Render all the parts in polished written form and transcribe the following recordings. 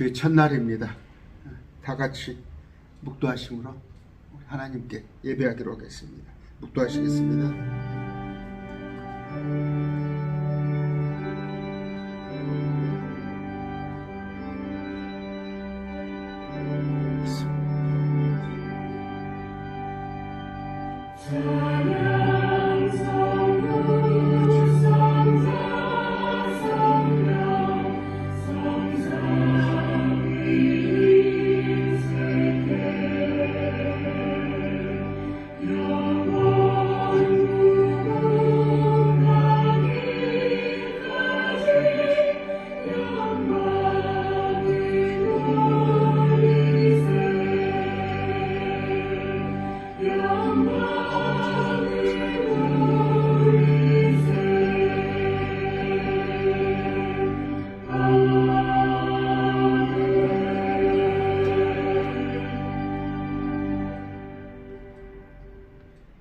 주의 첫날입니다. 다 같이 묵도하심으로 하나님께 예배하도록 하겠습니다. 묵도하시겠습니다.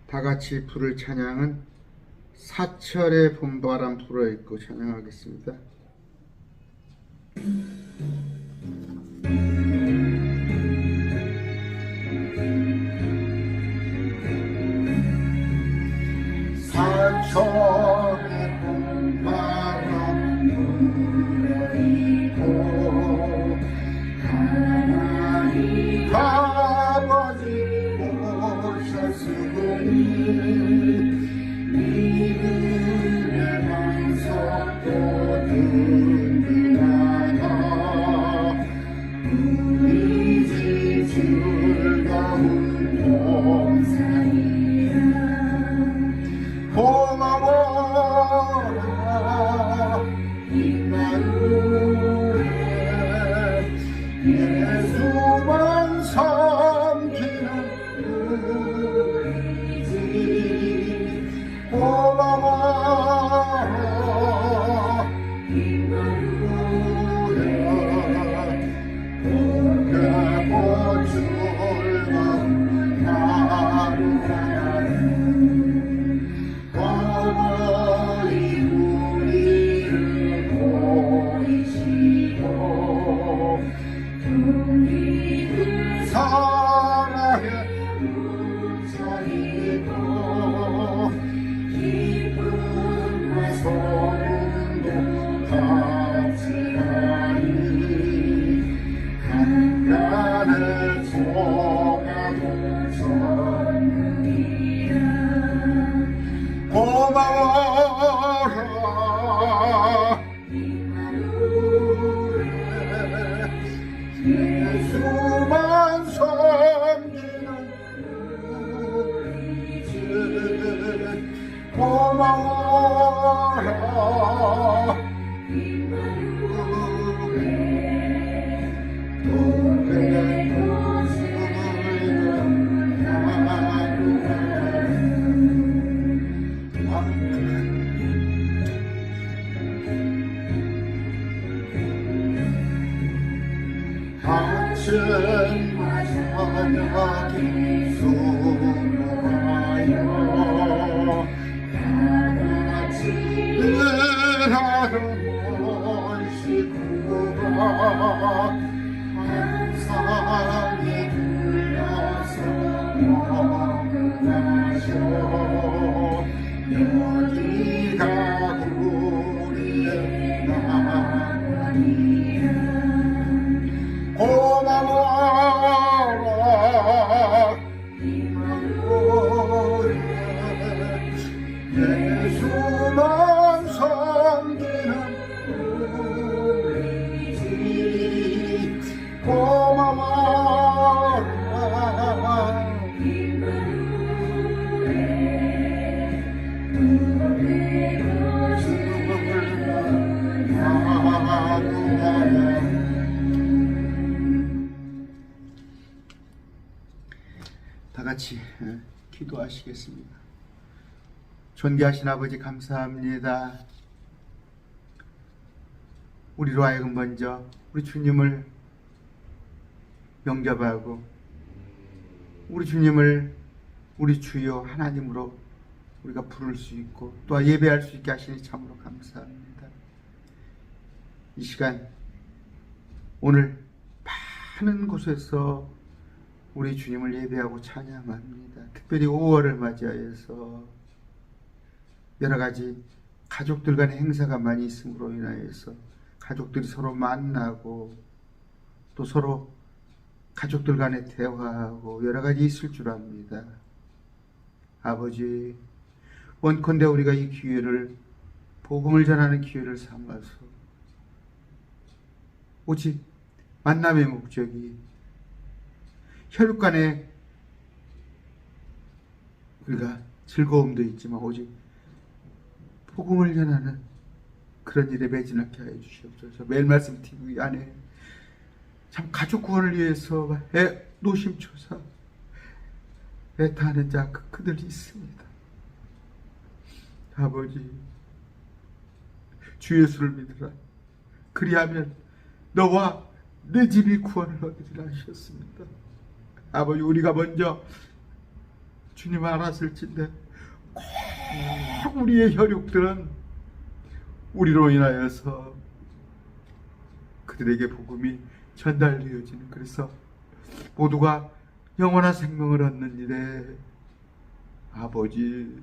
다 같이 부를 찬양은 사철의 봄바람 불어있고 찬양하겠습니다. 사철의 봄바람 불어있고 하나님 아버지 오셨으니 믿음의 방석도 든든하다. 우리 집 즐거운 동산이라 고마워라 임마누엘 예수만 섬기는 우리 집 고마워라 임마누엘 고개고 즐거운 하루하루 어머니 우리를 보이시고 우리를 사랑해 우자이고 기쁨과 소름도 같이 가니 한간의 소가도 전이라 고마워라 임마누엘 예수만 섬기는 우리 집 고마워라 임마누엘 동백도 즐거운 아침과 저녁이 수고하여 다같이 일하는 원식구가 항상에 둘러서 먹으라셔 여기가 우리의 나라니라 고마워라 임마누엘 예수만 섬기는 우리 집 고마워라 임마누엘 우리가 즐거운 하루하루 다 같이 기도하시겠습니다. 존귀하신 아버지 감사합니다. 우리로 하여금 먼저 우리 주님을 영접하고 우리 주님을 우리 주여 하나님으로 우리가 부를 수 있고 또 예배할 수 있게 하시니 참으로 감사합니다. 이 시간 오늘 하는 곳에서 우리 주님을 예배하고 찬양합니다. 특별히 5월을 맞이하여서 여러 가지 가족들 간의 행사가 많이 있음으로 인하여서 가족들이 서로 만나고 또 서로 가족들 간에 대화하고 여러 가지 있을 줄 압니다. 아버지, 원컨대 우리가 이 기회를, 복음을 전하는 기회를 삼아서 오직 만남의 목적이 혈육 간의 우리가 즐거움도 있지만 오직 복음을 전하는 그런 일에 매진하게 하여 주시옵소서. 매일 말씀 TV 안에 참 가족 구원을 위해서 노심초사 애타하는 자 그들이 있습니다. 아버지, 주 예수를 믿으라. 그리하면 너와 내 집이 구원을 얻으리라 하셨습니다. 아버지, 우리가 먼저 주님 알았을진데 꼭 우리의 혈육들은 우리로 인하여서 그들에게 복음이 전달되어지는, 그래서 모두가 영원한 생명을 얻는 일에 아버지,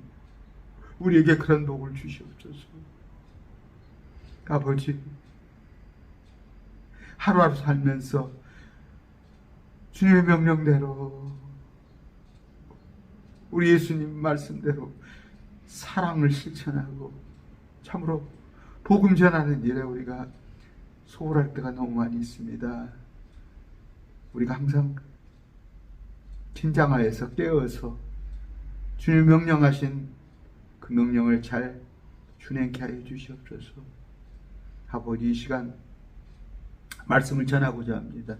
우리에게 그런 복을 주시옵소서. 아버지, 하루하루 살면서 주님의 명령대로, 우리 예수님 말씀대로 사랑을 실천하고 참으로 복음 전하는 일에 우리가 소홀할 때가 너무 많이 있습니다. 우리가 항상 긴장하여서 깨어서 주님 명령하신 그 명령을 잘 준행케 하여 주시옵소서. 아버지, 이 시간 말씀을 전하고자 합니다.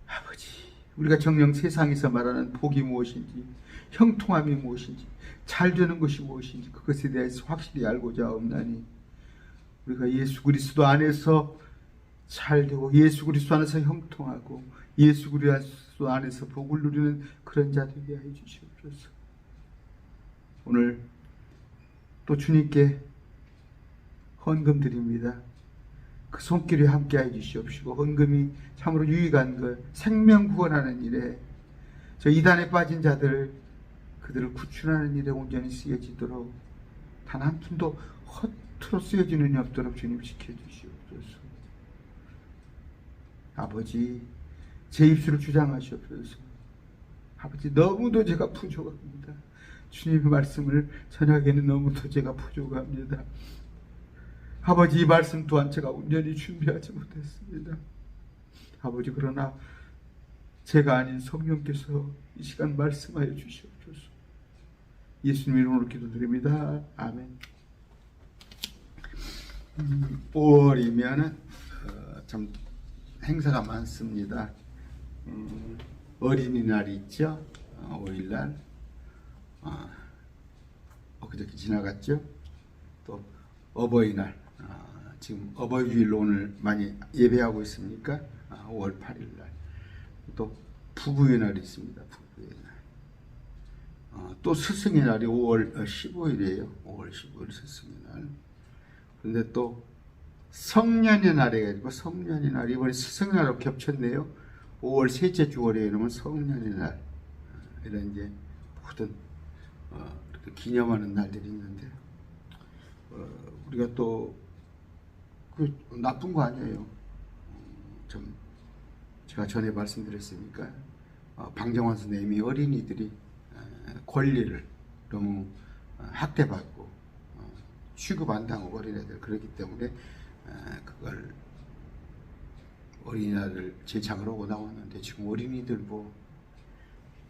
아버지, 우리가 정녕 세상에서 말하는 복이 무엇인지, 형통함이 무엇인지, 잘 되는 것이 무엇인지 그것에 대해서 확실히 알고자 하옵나니 우리가 예수 그리스도 안에서 잘 되고 예수 그리스도 안에서 형통하고 예수 그리스도 안에서 복을 누리는 그런 자 되게 해 주시옵소서. 오늘 또 주님께 헌금 드립니다. 그 손길에 함께 해 주시옵시고, 헌금이 참으로 유익한 것, 생명 구원하는 일에, 저 이단에 빠진 자들 그들을 구출하는 일에 온전히 쓰여지도록 단 한 푼도 허투루 쓰여지는 일 없도록 주님 지켜주시옵소서. 아버지, 제 입술을 주장하시옵소서. 아버지, 너무도 제가 부족합니다. 주님의 말씀을 전하기에는 너무도 제가 부족합니다. 아버지, 이 말씀 또한 제가 온전히 준비하지 못했습니다. 아버지, 그러나 제가 아닌 성령께서 이 시간 말씀하여 주시옵소서. 예수님 이름으로 기도드립니다. 아멘. 5월이면은 참 행사가 많습니다. 어린이날이 있죠. 5일날. 그저께 지나갔죠. 또 어버이날. 지금 어버이주일로 오늘 많이 예배하고 있으니까 5월 8일날. 또 부부의 날이 있습니다. 부부의 날. 또 스승의 날이 5월 15일이에요. 5월 15일 스승의 날. 그런데 또 성년의 날이 가지고 성년의 날, 이번에 스승의 날로 겹쳤네요. 5월 셋째 주월에 이러면 성년의 날. 이런 이제 모든 이렇게 기념하는 날들이 있는데, 우리가 또 그 나쁜 거 아니에요. 좀 제가 전에 말씀드렸으니까 방정환 선생님이 어린이들이 권리를 너무 학대받고 취급 안 당하고 어린애들 그렇기 때문에 그걸 어린이날을 제창을 하고 나왔는데, 지금 어린이들 뭐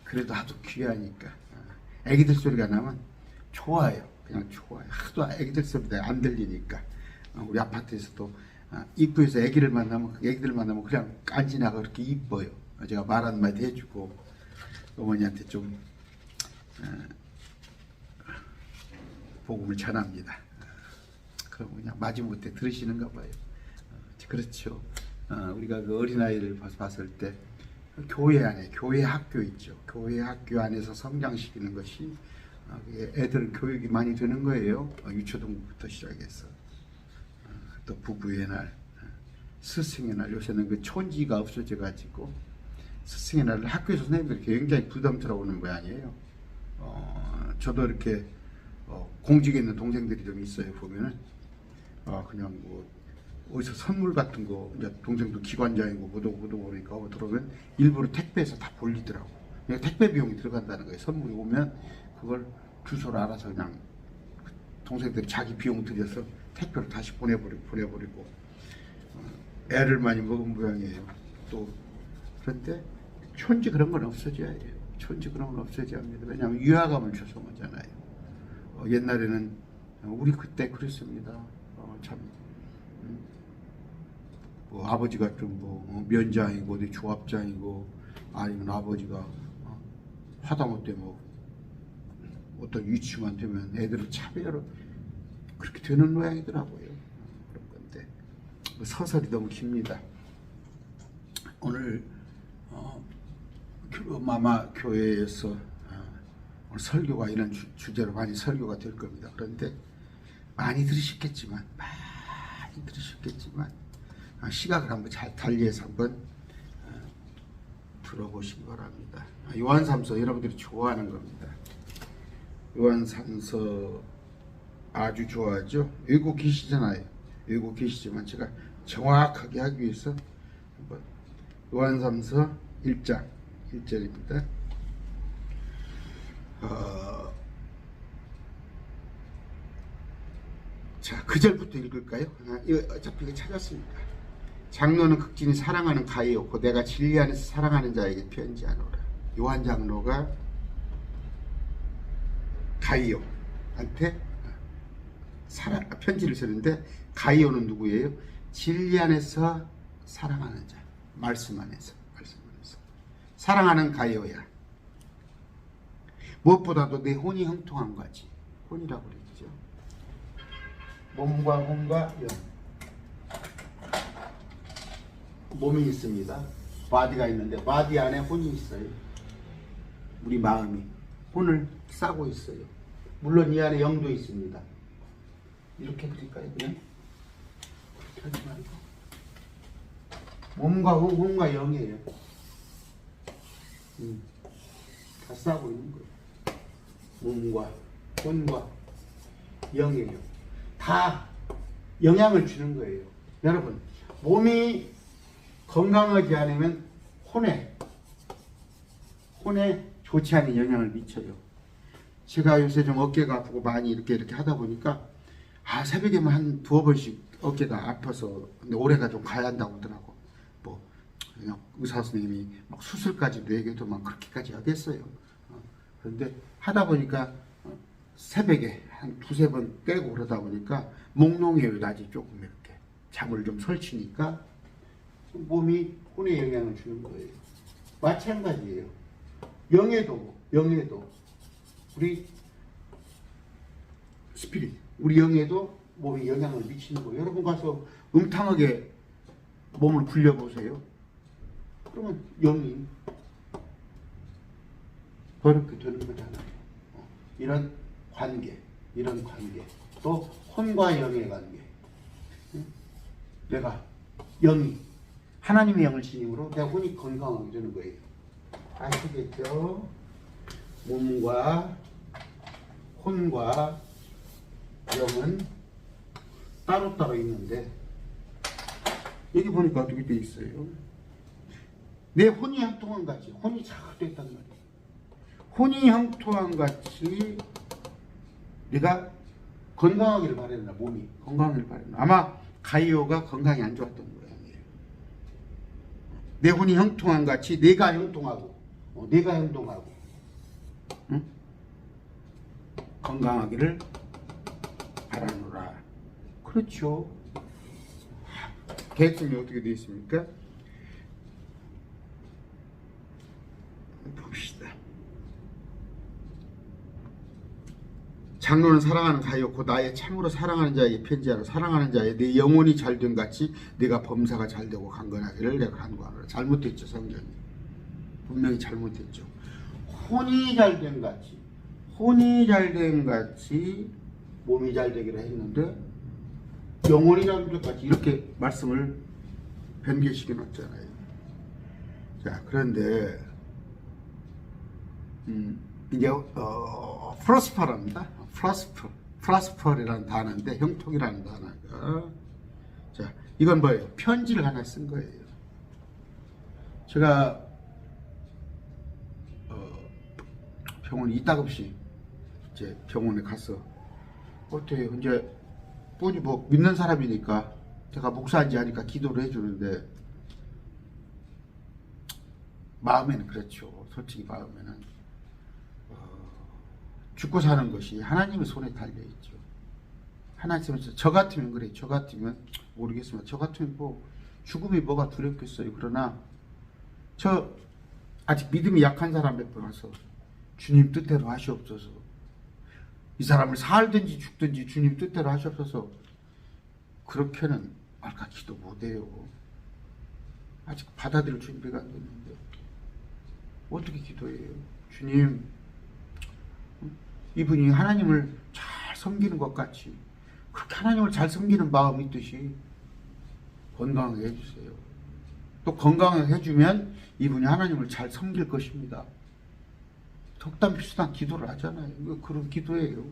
그래도 하도 귀하니까 애기들 소리가 나면 좋아요. 그냥 좋아요. 하도 애기들 소리가 안 들리니까. 우리 아파트에서도 입구에서 애기들 만나면 그냥 안 지나가 그렇게 이뻐요. 제가 말 한마디 해주고 어머니한테 좀 복음을 전합니다. 그럼 그냥 마지못해 들으시는가 봐요. 그렇죠. 우리가 그 어린아이를 봤을 때 교회 안에, 교회 학교 있죠. 교회 학교 안에서 성장시키는 것이 애들 교육이 많이 되는 거예요. 유초등부터 시작해서. 또 부부의 날. 스승의 날, 요새는 그 촌지가 없어져 가지고 스승의 날을 학교에서 선생님들이 굉장히 부담스러워하는 모양이에요. 저도 이렇게 공직에 있는 동생들이 좀 있어요. 보면은 그냥 뭐 어디서 선물 같은 거, 이제 동생도 기관장이고 뭐도 그러니까 들어오면 일부러 택배에서 다 볼리더라고. 그러니까 택배 비용이 들어간다는 거예요. 선물이 오면 그걸 주소를 알아서 그냥 동생들이 자기 비용 들여서 택배로 다시 보내버리고 애를 많이 먹은 모양이에요. 또 그런데 촌지 그런 건 없어져야 해요. 촌지 그런 건 없어져야 합니다. 왜냐하면 위화감을 줘서 오잖아요. 옛날에는 우리 그때 그랬습니다. 참 뭐 아버지가 좀 뭐 면장이고 어디 조합장이고 아니면 아버지가 하다못해 뭐 어떤 위치만 되면 애들을 차별로 그렇게 되는 모양이더라고요. 그런 건데 서설이 너무 깁니다. 오늘 마마 교회에서 오늘 설교가 이런 주제로 많이 설교가 될 겁니다. 그런데 많이 들으셨겠지만 시각을 한번 잘 달리해서 한번 들어보시기 바랍니다. 요한삼서 여러분들이 좋아하는 겁니다. 요한삼서 아주 좋아하죠. 외국 계시잖아요. 외국 계시지만 제가 정확하게 하기 위해서 한번 요한삼서 1장 1절입니다. 자, 그 절부터 읽을까요? 이거 어차피 이거 찾았습니다. 장로는 극진히 사랑하는 가이오고 내가 진리 안에서 사랑하는 자에게 편지하노라. 요한 장로가 가이오한테 편지를 쓰는데 가이오는 누구예요? 진리 안에서 사랑하는 자, 말씀 안에서 사랑하는 가이오야. 무엇보다도 내 혼이 형통한 거지. 혼이라고 그랬죠. 몸과 영. 몸이 있습니다. 바디가 있는데 바디 안에 혼이 있어요. 우리 마음이 혼을 싸고 있어요. 물론 이 안에 영도 있습니다. 이렇게 그릴까요? 그냥 그렇게 하지 말고 몸과 영이에요. 다 싸고 있는 거예요. 몸과 혼과 영이에요. 다 영향을 주는 거예요. 여러분, 몸이 건강하지 않으면 혼에 좋지 않은 영향을 미쳐요. 제가 요새 좀 어깨가 아프고 많이 이렇게 하다 보니까 새벽에만 한 두어 번씩 어깨가 아파서 근데 올해가 좀 가야 한다고 하더라고. 뭐 그냥 의사 선생님이 막 수술까지도 얘기해도 막 그렇게까지 하겠어요. 그런데 하다 보니까 새벽에 한 두세 번 떼고 그러다 보니까 몽롱해요. 낮이 조금 이렇게 잠을 좀 설치니까 몸이 혼에 영향을 주는 거예요. 마찬가지예요. 영에도 우리 스피릿, 우리 영에도 몸이 영향을 미치는 거예요. 여러분 가서 음탕하게 몸을 굴려보세요. 그러면 영이 그렇게 되는 거잖아요. 이런 관계, 또 혼과 영의 관계. 내가 영이 하나님의 영을 지님으로 내 혼이 건강하게 되는 거예요. 아시겠죠? 몸과 혼과 영은 따로따로 있는데 여기 보니까 어떻게 돼 있어요? 내 혼이 형통한 같이 혼이 잘 됐단 말이에요. 혼이 형통한 같이 내가 건강하기를 바랬나, 몸이 건강하기를 바랬나. 아마 가이오가 건강이 안 좋았던 모양이에요. 내 혼이 형통한 같이 내가 형통하고 응? 건강하기를 바라노라. 그렇죠. 계획성이 어떻게 되어 있습니까? 봅시다. 장로는 사랑하는 가이오고 나의 참으로 사랑하는 자에게 편지하라. 사랑하는 자의 내 영혼이 잘된 같이 내가 범사가 잘되고 강건하기를 내가 간구하노라. 잘못됐죠. 성경이 분명히 잘못됐죠. 혼이 잘된 같이 몸이 잘되기로 했는데 영혼이 잘된 같이 이렇게 말씀을 변개시켜 놨잖아요. 자, 그런데 이제 프로스퍼랍니다. 프로스퍼라는 단어인데 형통이라는 단어가, 자, 이건 뭐예요? 편지를 하나 쓴 거예요. 제가 병원 이따금씩 이제 병원에 가서 어떻게 이제 뿐이 뭐 믿는 사람이니까 제가 목사인지 하니까 기도를 해주는데 마음에는 그렇죠. 솔직히 마음에는 죽고 사는 것이 하나님의 손에 달려있죠. 하나님은 저 같으면 그래. 저 같으면 모르겠지만 저 같으면 뭐 죽음이 뭐가 두렵겠어요. 그러나 저 아직 믿음이 약한 사람 몇 번 와서 주님 뜻대로 하시옵소서. 이 사람을 살든지 죽든지 주님 뜻대로 하시옵소서. 그렇게는 말까 기도 못해요. 아직 받아들일 준비가 안 됐는데 어떻게 기도해요? 주님, 이분이 하나님을 잘 섬기는 것 같이 그렇게 하나님을 잘 섬기는 마음이 있듯이 건강하게 해주세요. 또 건강하게 해주면 이분이 하나님을 잘 섬길 것입니다. 덕담 비슷한 기도를 하잖아요. 그런 기도예요.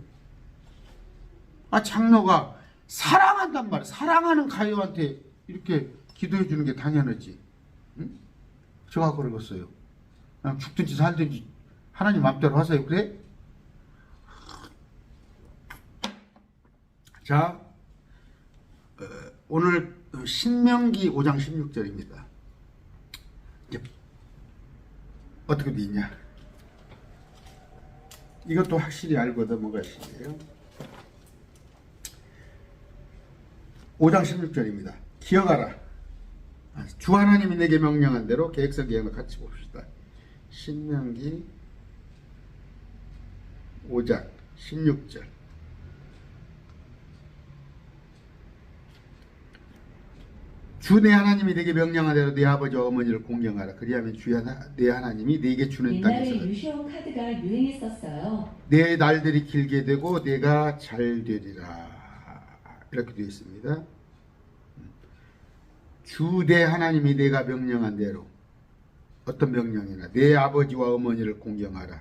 장로가 사랑한단 말이야. 사랑하는 가요한테 이렇게 기도해 주는 게 당연하지. 응? 제가 그러겠어요. 그냥 죽든지 살든지 하나님 마음대로 하세요. 그래? 자, 오늘 신명기 5장 16절입니다. 어떻게 돼 있냐? 이것도 확실히 알고 넘어가시네요. 5장 16절입니다. 기억하라. 주 하나님이 내게 명령한 대로 계획성 계획을 같이 봅시다. 신명기 5장 16절. 주 내 하나님이 내게 명령한 대로 내 아버지와 어머니를 공경하라. 그리하면 주 내 하나님이 내게 주는 땅에서 옛날에 유시온 카드가 유행했었어요. 내 날들이 길게 되고 내가 잘 되리라. 이렇게 되어 있습니다. 주 내 하나님이 내가 명령한 대로, 어떤 명령이나 내 아버지와 어머니를 공경하라.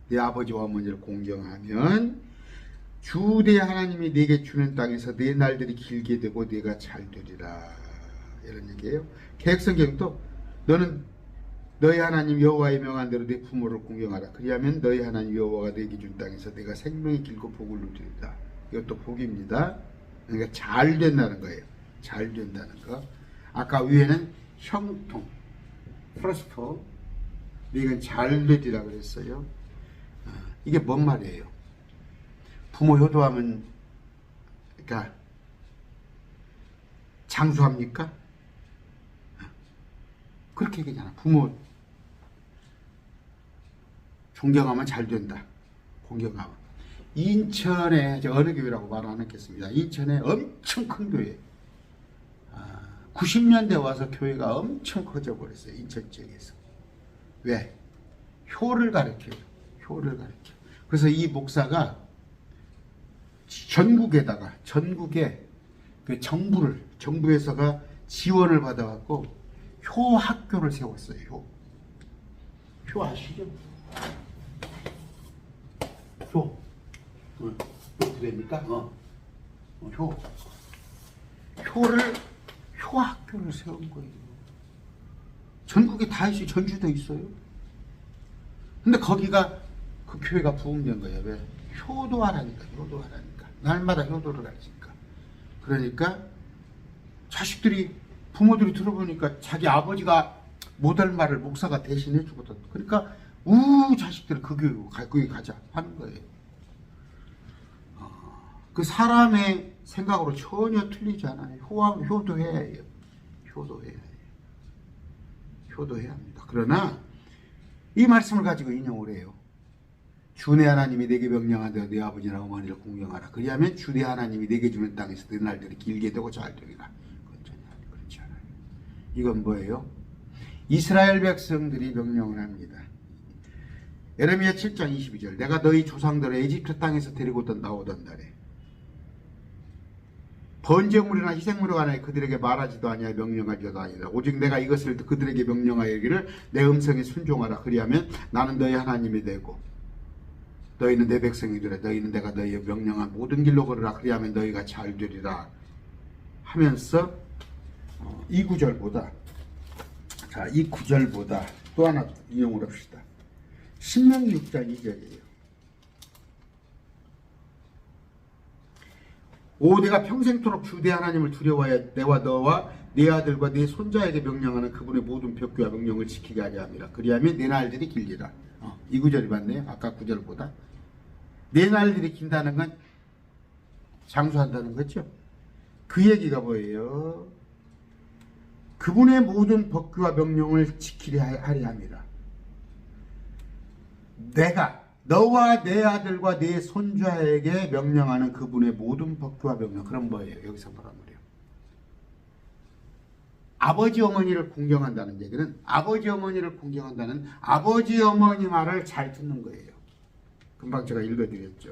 내 아버지와 어머니를 공경하면 주 내 하나님이 내게 주는 땅에서 내 날들이 길게 되고 내가 잘 되리라. 이런 얘기예요. 계획성경도 너는 너희 하나님 여호와의 명한 대로 내 부모를 공경하라. 그리하면 너희 하나님 여호와가 내게 준 땅에서 내가 생명이 길고 복을 누리리라. 이것도 복입니다. 그러니까 잘 된다는 거예요. 잘 된다는 거. 아까 위에는 형통, 프로스퍼, 이건 잘 되리라 그랬어요. 이게 뭔 말이에요? 부모 효도하면 그러니까 장수합니까? 그렇게 얘기하잖아. 부모 존경하면 잘 된다. 공경하면. 인천에 어느 교회라고 말 안 했겠습니다. 인천에 엄청 큰 교회. 90년대 와서 교회가 엄청 커져버렸어요. 인천 지역에서. 왜? 효를 가르쳐요. 효를 가르쳐. 그래서 이 목사가 전국에 그 정부에서가 지원을 받아갖고 효 학교를 세웠어요. 효 아시죠? 효. 그러니까 효 학교를 세운 거예요. 전국에 다 있어요. 전주도 있어요. 근데 거기가 그 교회가 부흥된 거예요. 왜? 효도하라니까. 날마다 효도를 가르치니까. 그러니까 자식들이 부모들이 들어보니까 자기 아버지가 못할 말을 목사가 대신해 주거든. 그러니까 자식들 그 교회 거기 가자 하는 거예요. 그 사람의 생각으로 전혀 틀리지 않아요. 효도해야 해요. 효도해야 합니다. 그러나 이 말씀을 가지고 인용을 해요. 주 내 하나님이 내게 명령한 대로 내 아버지나 어머니를 공경하라. 그리하면 주 내 하나님이 내게 주는 땅에서 내 날들이 길게 되고 잘 되리라. 그렇지 않아요. 이건 뭐예요? 이스라엘 백성들이 명령을 합니다. 예레미야 7장 22절. 내가 너희 조상들을 에집트 땅에서 데리고 나오던 날에 번제물이나 희생물에 관하여 그들에게 말하지도 아니하여 명령하지도 아니하라. 오직 내가 이것을 그들에게 명령하여 이르기를 내 음성에 순종하라. 그리하면 나는 너희 하나님이 되고 너희는 내 백성이 되라. 너희는 내가 너희의 명령한 모든 길로 걸으라. 그리하면 너희가 잘 되리라 하면서 이 구절보다 또 하나 인용을 합시다. 신명기 6장 2절이에요. 오 내가 평생토록 주 내 하나님을 두려워하여 내와 너와 네 아들과 네 손자에게 명령하는 그분의 모든 벽규와 명령을 지키게 하려 함이라. 그리하면 내 날들이 길리라. 이 구절이 맞네요. 아까 구절보다. 내 날들이 긴다는 건 장수한다는 거죠. 그 얘기가 뭐예요? 그분의 모든 법규와 명령을 지키려 하려 함이라. 내가 너와 내 아들과 네 손자에게 명령하는 그분의 모든 법규와 명령. 그럼 뭐예요? 여기서 뭐란 말이에요? 아버지 어머니를 공경한다는 얘기는 아버지 어머니를 공경한다는 아버지 어머니 말을 잘 듣는 거예요. 금방 제가 읽어드렸죠.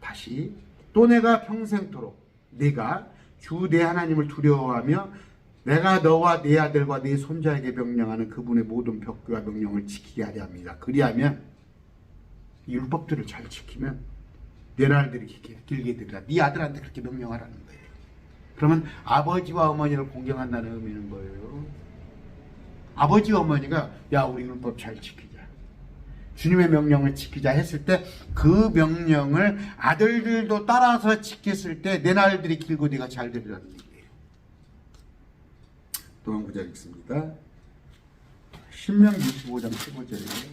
다시 또 내가 평생토록 네가 주 내 하나님을 두려워하며 내가 너와 네 아들과 네 손자에게 명령하는 그분의 모든 벽규와 명령을 지키게 하려 합니다. 그리하면 율법들을 잘 지키면 내 날들이 길게 되리라. 네 아들한테 그렇게 명령하라는 거예요. 그러면 아버지와 어머니를 공경한다는 의미는 뭐예요? 아버지 어머니가 야 우리 율법 잘 지키자. 주님의 명령을 지키자 했을 때 그 명령을 아들들도 따라서 지켰을 때 내 날들이 길고 네가 잘 되리라는 얘기예요. 또 한 구절 읽습니다. 신명기 25장 15절이에요.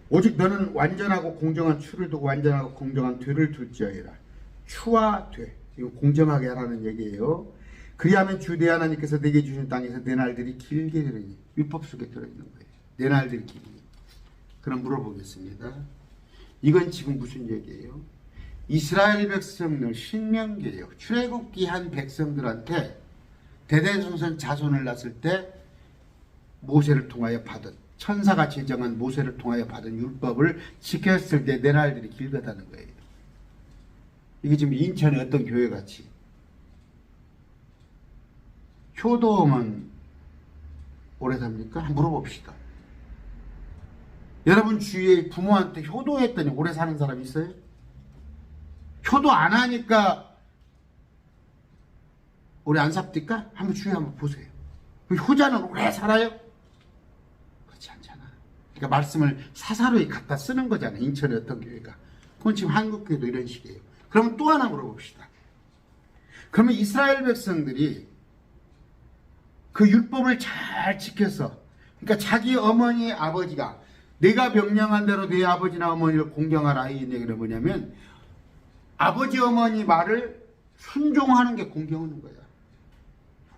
오직 너는 완전하고 공정한 추를 두고 완전하고 공정한 되를 둘지어이라. 추와 되, 이거 공정하게 하라는 얘기예요. 그리하면 주 내 하나님께서 내게 주신 땅에서 내 날들이 길게 되리니. 율법 속에 들어있는 거예요. 내 날들이 길게. 그럼 물어보겠습니다. 이건 지금 무슨 얘기예요? 이스라엘 백성들 신명기예요. 출애굽기 한 백성들한테 대대손손 자손을 낳았을 때 모세를 통하여 받은 천사가 제정한 모세를 통하여 받은 율법을 지켰을 때 내 날들이 길다는 거예요. 이게 지금 인천의 어떤 교회 같이 효도하면 오래 삽니까? 한번 물어봅시다. 여러분 주위에 부모한테 효도했더니 오래 사는 사람 있어요? 효도 안 하니까 오래 안 삽니까? 한번 주위에 한번 보세요. 효자는 오래 살아요? 그렇지 않잖아. 그러니까 말씀을 사사로이 갖다 쓰는 거잖아요. 인천의 어떤 교회가. 그건 지금 한국교회도 이런 식이에요. 그럼 또 하나 물어봅시다. 그러면 이스라엘 백성들이 그 율법을 잘 지켜서, 그러니까 자기 어머니 아버지가 내가 명령한 대로 내 아버지나 어머니를 공경하라 이 얘기는 뭐냐면 아버지 어머니 말을 순종하는 게 공경하는 거야.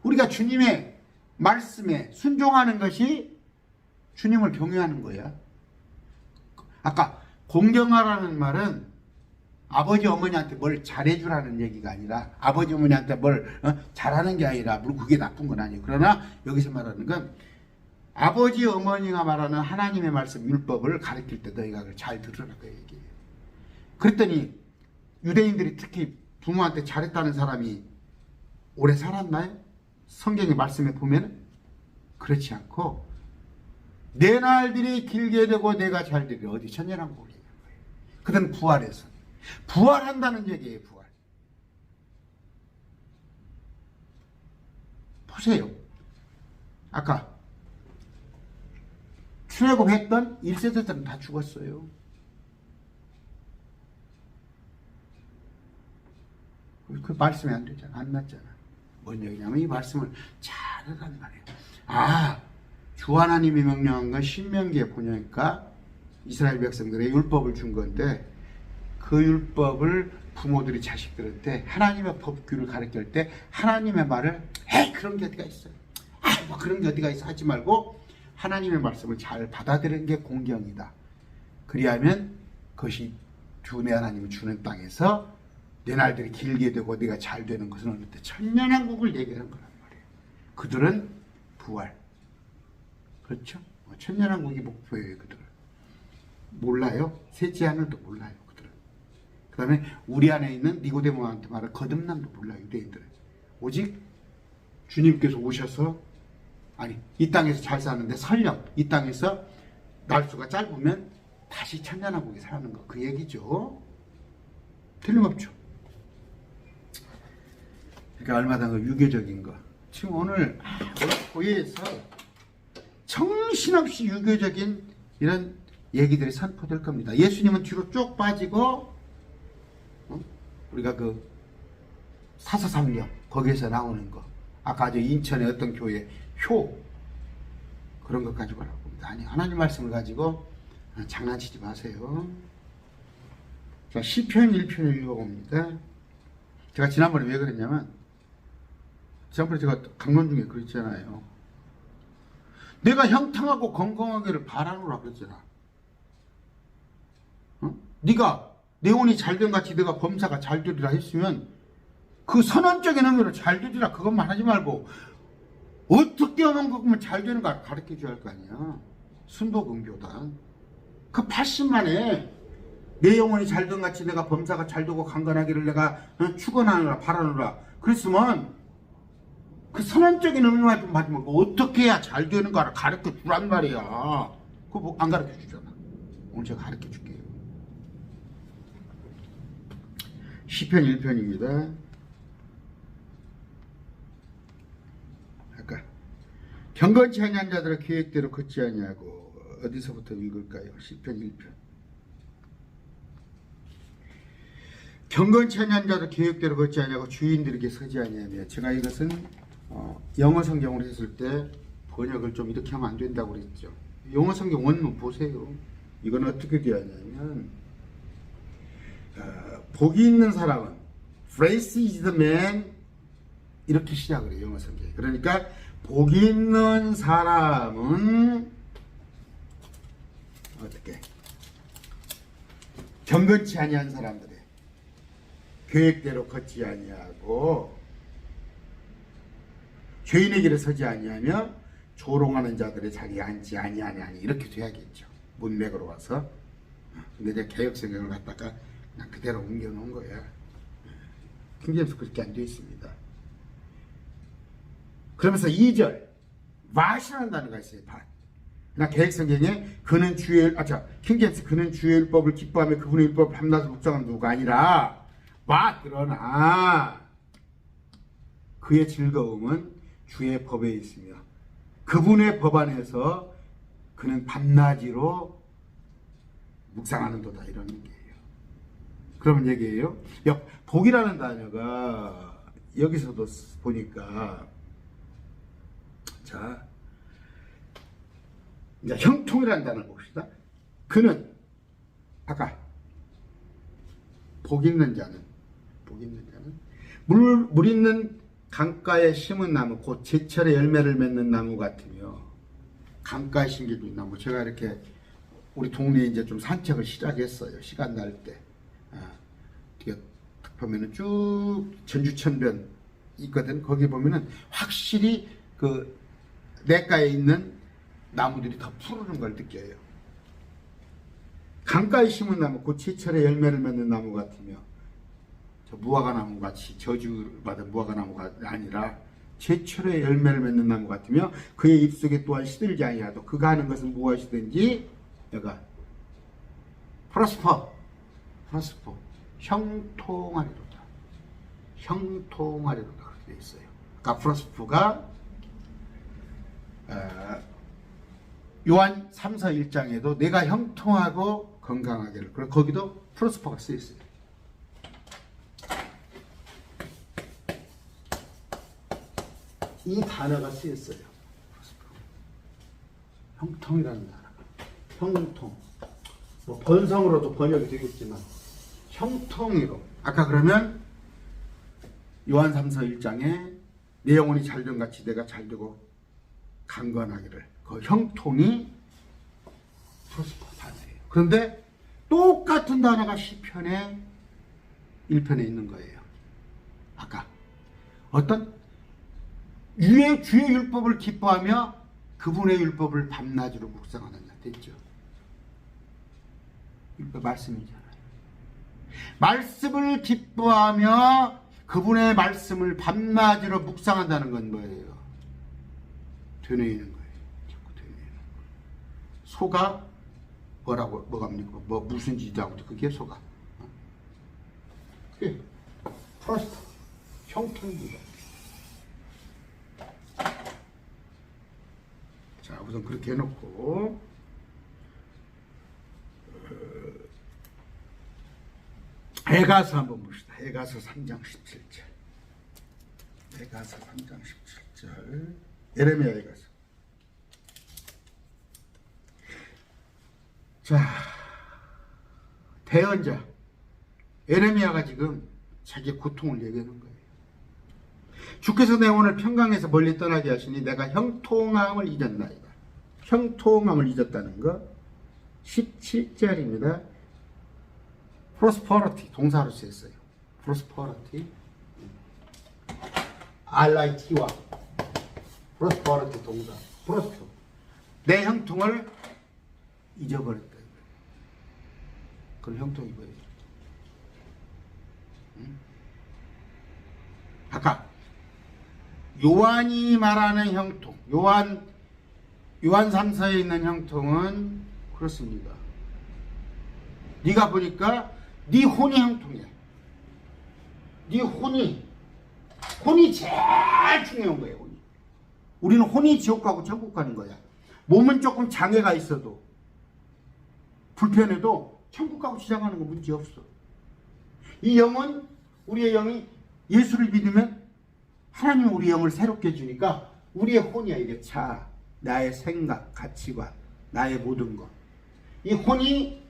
우리가 주님의 말씀에 순종하는 것이 주님을 경외하는 거야. 아까 공경하라는 말은 아버지 어머니한테 뭘 잘해주라는 얘기가 아니라 아버지 어머니한테 뭘 잘하는 게 아니라 물론 그게 나쁜 건 아니에요. 그러나 여기서 말하는 건 아버지 어머니가 말하는 하나님의 말씀 율법을 가르칠 때 너희가 그걸 잘 들으라고 얘기해요. 그랬더니 유대인들이 특히 부모한테 잘했다는 사람이 오래 살았나요? 성경의 말씀에 보면 그렇지 않고 내 날들이 길게 되고 내가 잘 되리. 어디 천연왕국을 얘기한 거예요. 그들은 부활해서 부활한다는 얘기예요. 부활. 보세요. 아까 출애굽했던 1세대들은 다 죽었어요. 그 말씀이 안 되잖아. 안 맞잖아. 뭔 얘기냐면 이 말씀을 잘하란 말이에요. 아, 주 하나님이 명령한 건 신명기에 보니까 이스라엘 백성들의 율법을 준 건데 그 율법을 부모들이 자식들한테 하나님의 법규를 가르칠 때 하나님의 말을 에이 그런 게 어디가 있어요. 뭐 그런 게 어디가 있어 하지 말고 하나님의 말씀을 잘 받아들이는 게 공경이다. 그리하면 그것이 주 내 하나님이 주는 땅에서 내 날들이 길게 되고 네가 잘 되는 것은 어느 때 천년왕국을 얘기하는 거란 말이에요. 그들은 부활. 그렇죠? 천년왕국이 목표예요. 그들은. 몰라요? 셋째 하늘도 몰라요. 그들은. 그 다음에 우리 안에 있는 니고데모한테 말할 거듭남도 몰라요. 유대인들은. 오직 주님께서 오셔서 아니 이 땅에서 잘 사는데 설령 이 땅에서 날수가 짧으면 다시 천년왕국에 사는 거 그 얘기죠. 틀림없죠. 그러니까 얼마나 그 유교적인 거. 지금 오늘 교회에서 정신없이 유교적인 이런 얘기들이 선포될 겁니다. 예수님은 뒤로 쭉 빠지고 우리가 그 사서상령 거기에서 나오는 거 아까 저 인천의 어떤 교회 효 그런 것 가지고 하라고 봅니다. 아니 하나님 말씀을 가지고 장난치지 마세요. 자 시편 1편을 읽어봅니다. 제가 지난번에 왜 그랬냐면 지난번에 제가 강론 중에 그랬잖아요. 내가 형통하고 건강하기를 바라노라 그랬잖아. 네가 내 혼이 잘된 같이 내가 범사가 잘 되리라 했으면 그 선언적인 의미로 잘 되리라 그것만 하지 말고 어떻게 하면 그러면 잘 되는가 가르쳐 줘야 할 거 아니야. 순복음교단 그 80만에 내 영혼이 잘된 같이 내가 범사가 잘 되고 강건하기를 내가 축원하노라 바라노라 그랬으면 그 선언적인 의미만 좀 하지 말고 어떻게 해야 잘 되는가를 가르쳐 주란 말이야. 그거 뭐 안 가르쳐 주잖아. 오늘 제가 가르쳐 줄게요. 시편 1편입니다. 아까 경건치 아니한 자들의 계획대로 걷지 아니하고 어디서부터 읽을까요? 시편 1편. 경건치 아니한 자들 계획대로 걷지 아니하고 주인들에게 서지 아니하며 제가 이것은 영어 성경으로 했을 때 번역을 좀 이렇게 하면 안 된다고 그랬죠. 영어 성경 원문 보세요. 이건 어떻게 되었냐면 복이 있는 사람은 Praise is the man 이렇게 시작을 해요. 영어 성경에. 그러니까 복이 있는 사람은 어떻게 경건치 아니한 사람들의 계획대로 걷지 아니하고 죄인의 길에 서지 아니하며 조롱하는 자들의 자리에 앉지 아니하니 이렇게 돼야겠죠. 문맥으로 와서. 근데 내가 개혁성경을 갖다가 그냥 그대로 옮겨놓은 거야. 킹제임스 그렇게 안 되어 있습니다. 그러면서 2절 밭이라는 단어가 있어요. 밭. 나 개혁성경에 그는 주의 킹제임스 그는 주의 율법을 기뻐하며 그분의 율법을 밤낮을 묵상하는 누가 아니라 그러나 그의 즐거움은 주의 법에 있으며 그분의 법 안에서 그는 밤낮으로 묵상하는도다 이런 얘기예요. 그러면 얘기예요. 복이라는 단어가 여기서도 보니까 자 이제 형통이라는 단어를 봅시다. 그는 아까 복 있는 자는 물 있는 강가에 심은 나무 곧 제철에 열매를 맺는 나무 같으며 강가에 심겨진 나무 제가 이렇게 우리 동네에 이제 좀 산책을 시작했어요. 시간 날 때. 보면은 쭉 전주천변 있거든. 거기 보면은 확실히 그 냇가에 있는 나무들이 더 푸르는 걸 느껴요. 강가에 심은 나무 곧 제철에 열매를 맺는 나무 같으며 저 무화과나무 같이 저주받은 무화과나무가 아니라 제철에 열매를 맺는 나무 같으며 그의 입속에 또한 시들지 아니하도 그가 하는 것은 무엇이든지 여가 프로스퍼 형통하리로다 그렇게 되어 있어요. 그러니까 프로스퍼가 요한 3서 1장에도 내가 형통하고 건강하기를 그리고 거기도 프로스퍼가 쓰여 있어요. 이 단어가 쓰였어요. 형통이라는 단어가. 형통. 뭐 번성으로도 번역이 되겠지만 형통이로. 아까 그러면 요한 3서 1장에 내 영혼이 잘된 같이 내가 잘되고 강건하기를. 그 형통이 프로스퍼 단어예요. 그런데 똑같은 단어가 시편의 1편에 있는 거예요. 아까 어떤 주의 율법을 기뻐하며 그분의 율법을 밤낮으로 묵상하는 자. 됐죠? 율법 말씀이잖아요. 말씀을 기뻐하며 그분의 말씀을 밤낮으로 묵상한다는 건 뭐예요? 되뇌이는 거예요. 자꾸 되뇌이는 거예요. 소가 뭐가 합니까? 무슨 짓하고 그게 소가. 그게 프로스트 형통입니다. 자, 우선 그렇게 해놓고 에가서 한번 봅시다. 에가서 3장 17절. 에가서 3장 17절. 예레미야 에가서. 자, 대언자 예레미야가 지금 자기의 고통을 얘기하는 거예요. 주께서 내 오늘 평강에서 멀리 떠나게 하시니 내가 형통함을 잊었나이다. 형통함을 잊었다는 거 17절입니다. prosperity 동사로 쓰였어요. prosperity RIT와 prosperity 동사 prosper 내 형통을 잊어버렸다. 그런 형통이 뭐예요? 아까 요한이 말하는 형통, 요한 3서에 있는 형통은 그렇습니다. 네가 보니까 네 혼이 형통이야. 네 혼이 제일 중요한 거예요. 혼이. 우리는 혼이 지옥 가고 천국 가는 거야. 몸은 조금 장애가 있어도 불편해도 천국 가고 시작하는 거 문제 없어. 이 영은 우리의 영이 예수를 믿으면 하나님 우리 영을 새롭게 해주니까 우리의 혼이야. 이게 자, 나의 생각, 가치관, 나의 모든 것. 이 혼이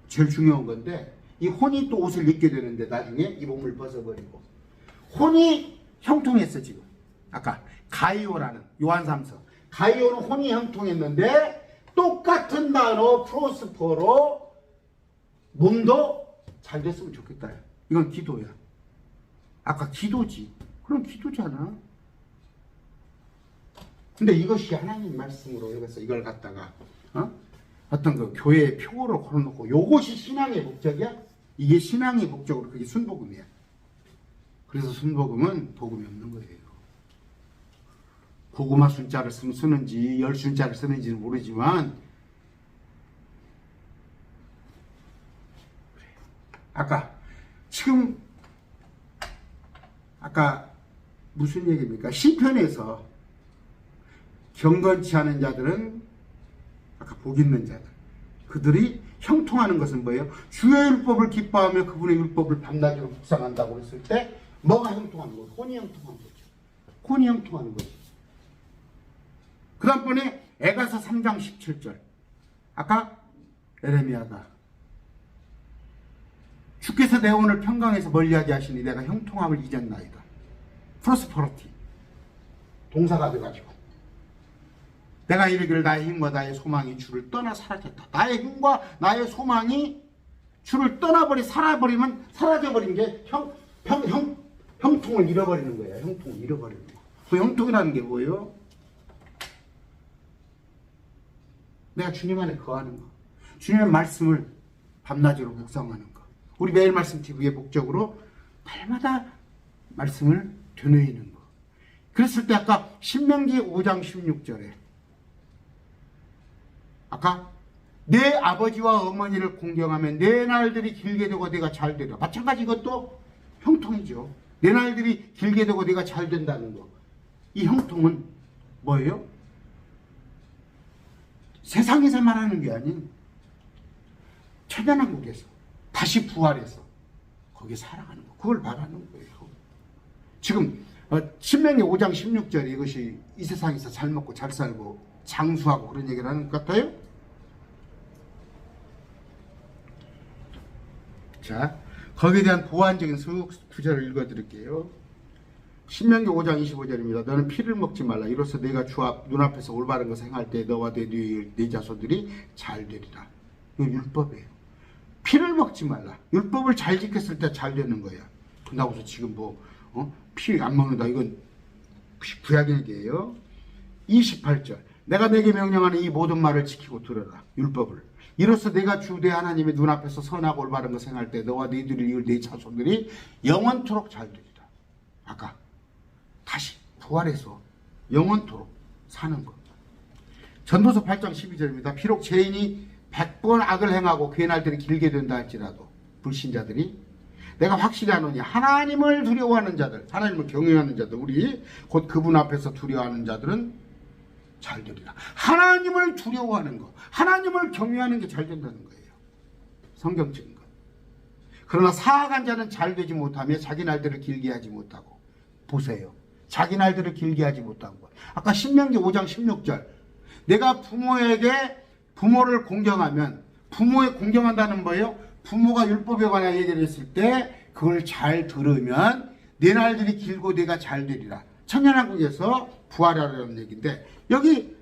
제일 중요한 건데 이 혼이 또 옷을 입게 되는데 나중에 이 몸을 벗어버리고 혼이 형통했어. 지금 아까 가이오라는 요한 3서 가이오는 혼이 형통했는데 똑같은 단어 프로스퍼로 몸도 잘 됐으면 좋겠다. 이건 기도야. 아까 기도지. 그럼 기도잖아. 근데 이것이 하나님 말씀으로 여기서 이걸 갖다가 어떤 그 교회의 표어로 걸어놓고 요것이 신앙의 목적이야? 이게 신앙의 목적으로 그게 순복음이야. 그래서 순복음은 복음이 없는 거예요. 고구마 순자를 쓰는지 열 순자를 쓰는지는 모르지만 아까 무슨 얘기입니까? 시편에서 경건치 않은 자들은 아까 복 있는 자들 그들이 형통하는 것은 뭐예요? 주의 율법을 기뻐하며 그분의 율법을 밤낮으로 묵상한다고 했을 때 뭐가 형통하는 거죠? 혼이 형통하는 거죠. 혼이 형통하는 거죠. 그 다음번에 에가서 3장 17절 아까 예레미야가 주께서 내 오늘 평강에서 멀리하게 하시니 내가 형통함을 잊었나이다. 프로스퍼러티 동사가 돼가지고 내가 이르기를 나의 힘과 나의 소망이 주를 떠나 사라졌다. 나의 힘과 나의 소망이 주를 사라져버린 게 형통을 잃어버리는 거예요. 형통을 잃어버리는 거. 그 형통이라는 게 뭐예요? 내가 주님 안에 거하는 거. 주님의 말씀을 밤낮으로 묵상하는 거. 우리 매일 말씀 TV의 목적으로 날마다 말씀을 되뇌이는 거. 그랬을 때 아까 신명기 5장 16절에 아까 내 아버지와 어머니를 공경하면 내 날들이 길게 되고 내가 잘 되리라. 마찬가지 이것도 형통이죠. 내 날들이 길게 되고 내가 잘 된다는 거. 이 형통은 뭐예요? 세상에서 말하는 게 아닌 천연왕국에서 다시 부활해서 거기에 살아가는 거. 그걸 말하는 거예요. 지금 신명기 5장 16절에 이것이 이 세상에서 잘 먹고 잘 살고 장수하고 그런 얘기를 하는 것 같아요. 자, 거기에 대한 보완적인 구절을 읽어드릴게요. 신명기 5장 25절입니다. 너는 피를 먹지 말라. 이로써 내가 주 눈앞에서 올바른 것을 행할 때 너와 네 자손들이 잘 되리라. 이거 율법이에요. 피를 먹지 말라. 율법을 잘 지켰을 때 잘 되는 거야. 그러고서 지금 피 안 먹는다. 이건 구약 얘기예요. 28절. 내가 내게 명령하는 이 모든 말을 지키고 들어라. 율법을. 이로써 내가 주 내 하나님의 눈앞에서 선하고 올바른 거 생할 때 너와 너희들을 이을 네 자손들이 영원토록 잘 되리라. 아까 다시 부활해서 영원토록 사는 것. 전도서 8장 12절입니다. 비록 죄인이 100번 악을 행하고 그의 날들이 길게 된다 할지라도 불신자들이 내가 확실히 하노니 하나님을 두려워하는 자들, 하나님을 경외하는 자들, 우리 곧 그분 앞에서 두려워하는 자들은 잘 되리라. 하나님을 두려워하는 것, 하나님을 경외하는 게 잘 된다는 거예요. 성경적인 것. 그러나 사악한 자는 잘 되지 못하며 자기 날들을 길게 하지 못하고. 보세요. 자기 날들을 길게 하지 못한 것. 아까 신명기 5장 16절. 내가 부모를 공경하면, 부모에 공경한다는 거예요. 부모가 율법에 관한 얘기를 했을 때 그걸 잘 들으면 내 날들이 길고 내가 잘 되리라. 천년왕국에서 부활하라는 얘기인데, 여기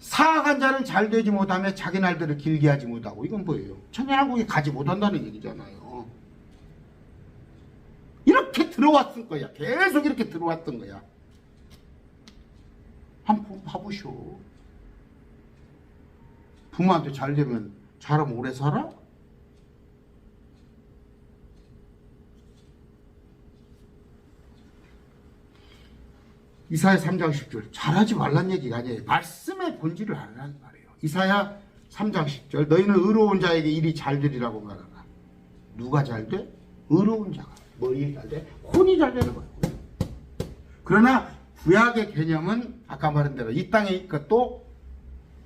사악한 자는 잘 되지 못하며 자기 날들을 길게 하지 못하고, 이건 뭐예요? 천년왕국에 가지 못한다는 얘기잖아요. 이렇게 들어왔을 거야. 계속 이렇게 들어왔던 거야. 한번 봐보쇼. 부모한테 잘 되면 잘하면 오래 살아? 이사야 3장 10절. 잘하지 말란 얘기가 아니에요. 말씀의 본질을 알라는 말이에요. 이사야 3장 10절. 너희는 의로운 자에게 일이 잘 되리라고 말하라. 누가 잘 돼? 의로운 자가. 머리 잘 돼? 혼이 잘 되는 거예요. 그러나 구약의 개념은 아까 말한 대로 이 땅에 또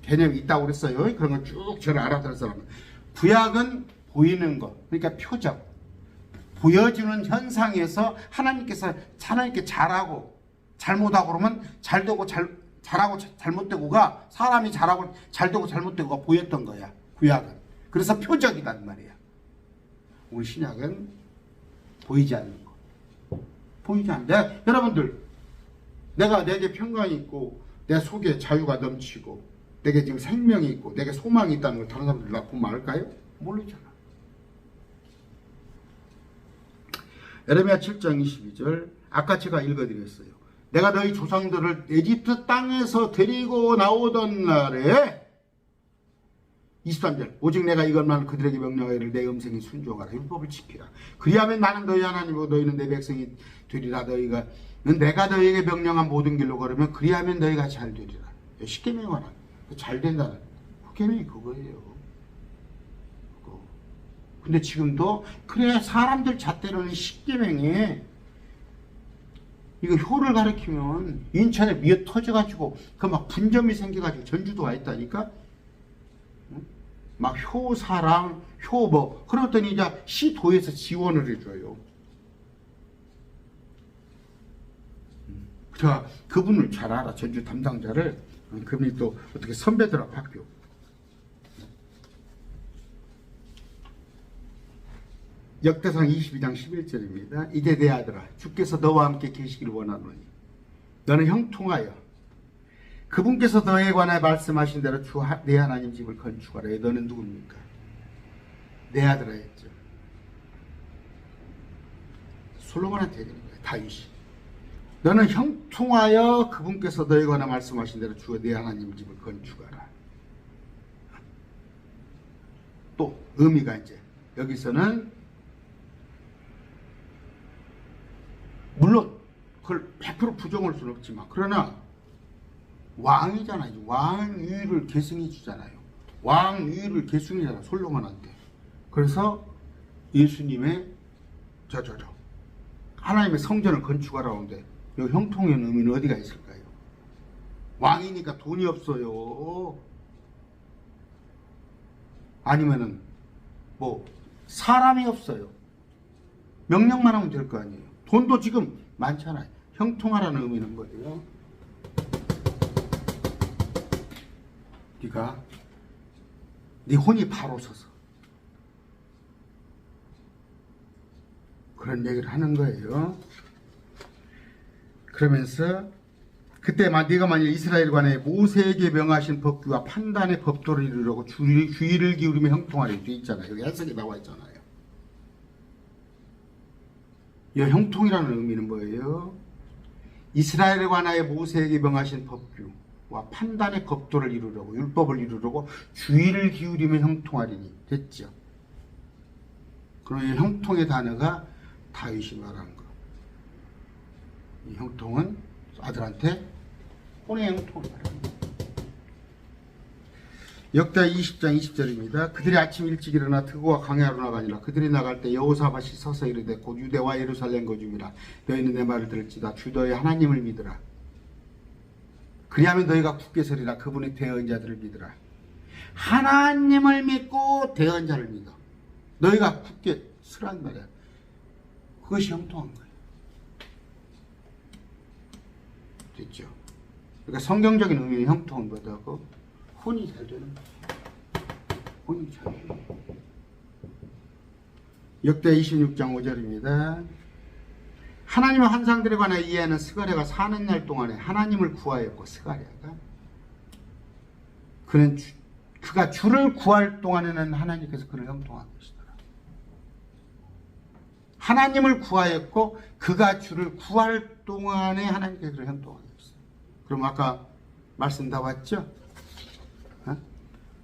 개념이 있다고 그랬어요. 그런 걸 쭉 저를 알아들 사람은. 구약은 보이는 것, 그러니까 표적, 보여주는 현상에서 하나님께 잘하고 잘못하고 그러면 잘되고 잘하고 잘못되고가, 사람이 잘하고 잘되고 잘못되고가 보였던 거야. 구약은. 그래서 표적이란 말이야. 우리 신약은 보이지 않는 거. 보이지 않는데, 여러분들, 내게 평강이 있고 내 속에 자유가 넘치고 내게 지금 생명이 있고 내게 소망이 있다는 걸 다른 사람들 나 보면 알까요? 모르잖아. 에레미야 7장 22절. 아까 제가 읽어드렸어요. 내가 너희 조상들을 에집트 땅에서 데리고 나오던 날에, 23절. 오직 내가 이것만 그들에게 명령하기를 내 음성에 순종하라. 율법을 지키라. 그리하면 나는 너희 하나님이고 너희는 내 백성이 되리라. 내가 너희에게 명령한 모든 길로 걸으면 그리하면 너희가 잘 되리라. 십계명에 관한 잘 된다는 십계명이 그거예요. 그거. 근데 지금도 그래, 사람들 잣대로는 십계명에 이거 효를 가리키면 인천에 미어 터져가지고 그 막 분점이 생겨가지고 전주도 와 있다니까. 막 효사랑 효뭐 그랬더니 이제 시도에서 지원을 해줘요. 자, 그분을 잘 알아. 전주 담당자를. 그분이 또 어떻게 선배더라고, 학교. 역대상 22장 11절입니다. 이제 내 아들아, 주께서 너와 함께 계시기를 원하노니 너는 형통하여 그분께서 너에 관하여 말씀하신 대로 내 하나님 집을 건축하라. 너는 누굽니까? 내 아들아 했죠. 솔로몬한테 얘기하는 거예요. 다윗이. 너는 형통하여 그분께서 너에 관하여 말씀하신 대로 내 하나님 집을 건축하라. 또 의미가 이제 여기서는 물론 그걸 100% 부정할 수는 없지만, 그러나 왕이잖아요. 왕위를 계승해 주잖아요. 왕위를 계승이잖아, 솔로몬한테. 그래서 예수님의 하나님의 성전을 건축하라고 하는데, 여기 형통의 의미는 어디가 있을까요? 왕이니까 돈이 없어요. 아니면은 뭐 사람이 없어요. 명령만 하면 될 거 아니에요. 돈도 지금 많잖아요. 형통하라는 의미는 뭐예요? 네가 네 혼이 바로 서서 그런 얘기를 하는 거예요. 그러면서 그때 네가 만일 이스라엘 관에 모세에게 명하신 법규와 판단의 법도를 이루려고 주의를 기울이며 형통하려 돼 있잖아요. 여기 해석이 나와 있잖아요. 이 형통이라는 의미는 뭐예요? 이스라엘에 관하여 모세에게 명하신 법규와 판단의 법도를 이루려고, 율법을 이루려고 주의를 기울이면 형통하리니. 됐죠? 그럼 이 형통의 단어가 다윗이 말한 거. 이 형통은 아들한테 혼의 형통을 말합니다. 역대 20장 20절입니다. 그들이 아침 일찍 일어나 드고와 광야로 나가니라. 그들이 나갈 때 여호사밧이 서서 이르되 곧 유대와 예루살렘 거주미라. 너희는 내 말을 들을지다. 주 너희 하나님을 믿으라. 그리하면 너희가 굳게 서리라. 그분의 대언 자들을 믿으라. 하나님을 믿고 대언 자를 믿어. 너희가 굳게 서란 말이야. 그것이 형통한 거예요. 됐죠? 그러니까 성경적인 의미의 형통은 뭐다고? 혼이 잘 되는 거예요. 혼이 잘 되는 거예요. 역대 26장 5절입니다. 하나님의 환상들에 관해 이해하는 스가랴가 사는 날 동안에 하나님을 구하였고, 스가랴가 그가 주를 구할 동안에는 하나님께서 그를 형통한 것이더라. 하나님을 구하였고 그가 주를 구할 동안에 하나님께서 그를 형통한 것이다. 그럼 아까 말씀 다 왔죠?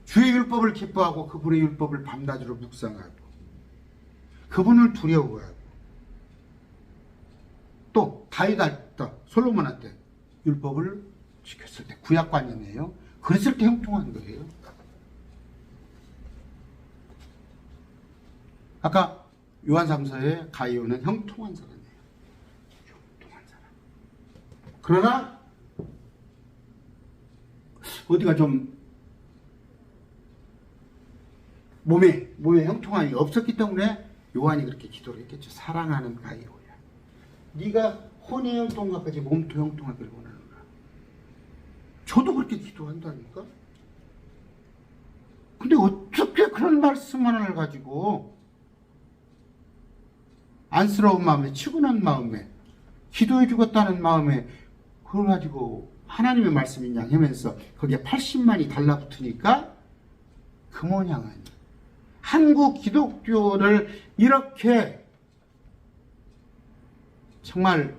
주의 율법을 기뻐하고 그분의 율법을 밤낮으로 묵상하고 그분을 두려워하고 또 다윗한테 솔로몬한테 율법을 지켰을 때 구약관념이에요. 그랬을 때 형통한 거예요. 아까 요한 3서의 가이오는 형통한 사람이에요. 형통한 사람. 그러나 어디가 좀 몸에 형통함이 없었기 때문에 요한이 그렇게 기도를 했겠죠. 사랑하는 가이오야. 네가 혼의 형통함까지 몸도 형통하기를 원하는가. 저도 그렇게 기도한다니까. 근데 어떻게 그런 말씀 하나를 가지고 안쓰러운 마음에, 치근한 마음에, 기도해 주겠다는 마음에 그걸 가지고 하나님의 말씀이냐 하면서 거기에 80만이 달라붙으니까 그 모양은 한국 기독교를 이렇게 정말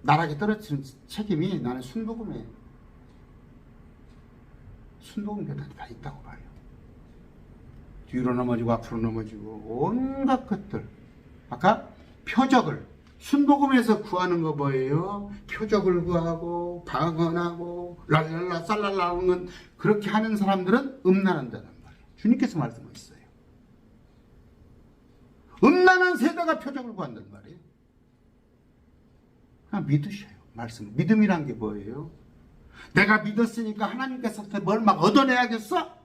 나락에 떨어뜨린 책임이 나는 순복음에 배당이 다 있다고 봐요. 뒤로 넘어지고 앞으로 넘어지고 온갖 것들. 아까 표적을 순복음에서 구하는 거 뭐예요? 표적을 구하고 방언하고 랄랄라 쌀랄라 하는 건 그렇게 하는 사람들은 음란한다는 말이에요. 주님께서 말씀하셨어요. 음란한 세대가 표적을 구한단 말이에요. 그냥 믿으셔요. 말씀. 믿음이란 게 뭐예요? 내가 믿었으니까 하나님께서 뭘 막 얻어내야겠어?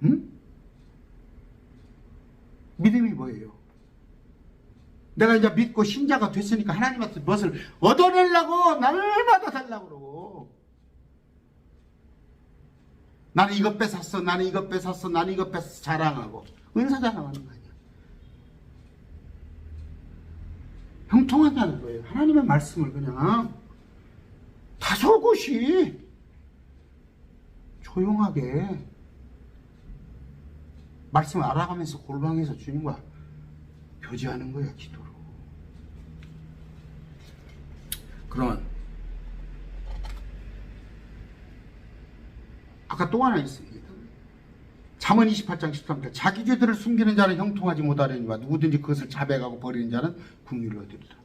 응? 믿음이 뭐예요? 내가 이제 믿고 신자가 됐으니까 하나님한테 무엇을 얻어내려고 날마다 달라고 그러고 나는 이것 뺏었어, 나는 이것 뺏었어, 나는 이것 뺏었어 자랑하고 은사 자랑하는 거 아니야. 형통하다는 거예요. 하나님의 말씀을 그냥 다소곳이 조용하게 말씀을 알아가면서 골방에서 주님과 교제하는 거야, 기도로. 그러면 아까 또 하나 있습니다. 잠언 28장 13절 자기 죄들을 숨기는 자는 형통하지 못하려니와 누구든지 그것을 자백하고 버리는 자는 긍휼을 얻으리라.